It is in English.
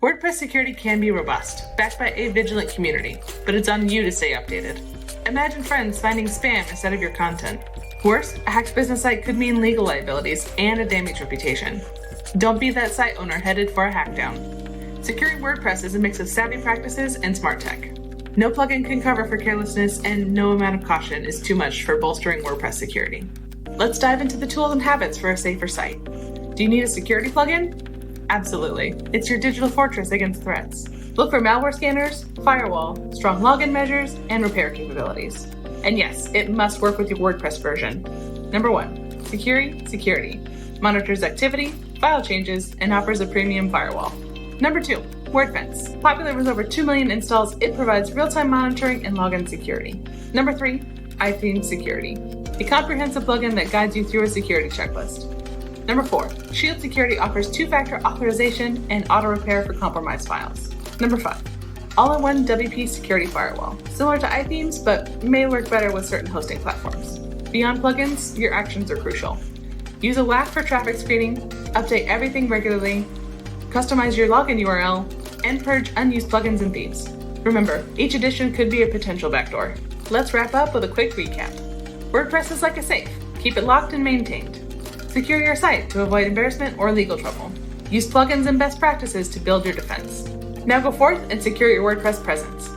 WordPress security can be robust, backed by a vigilant community, but it's on you to stay updated. Imagine friends finding spam instead of your content. Worse, a hacked business site could mean legal liabilities and a damaged reputation. Don't be that site owner headed for a hackdown. Securing WordPress is a mix of savvy practices and smart tech. No plugin can cover for carelessness, and no amount of caution is too much for bolstering WordPress security. Let's dive into the tools and habits for a safer site. Do you need a security plugin? Absolutely. It's your digital fortress against threats. Look for malware scanners, firewall, strong login measures, and repair capabilities. And yes, it must work with your WordPress version. Number 1, Sucuri Security. Monitors activity, file changes, and offers a premium firewall. Number 2, Wordfence. Popular with over 2 million installs, it provides real-time monitoring and login security. Number 3, iThemes Security. A comprehensive plugin that guides you through a security checklist. Number 4, Shield Security offers 2-factor authorization and auto-repair for compromised files. Number 5, all-in-one WP Security Firewall. Similar to iThemes, but may work better with certain hosting platforms. Beyond plugins, your actions are crucial. Use a WAF for traffic screening, update everything regularly, customize your login URL, and purge unused plugins and themes. Remember, each addition could be a potential backdoor. Let's wrap up with a quick recap. WordPress is like a safe. Keep it locked and maintained. Secure your site to avoid embarrassment or legal trouble. Use plugins and best practices to build your defense. Now go forth and secure your WordPress presence.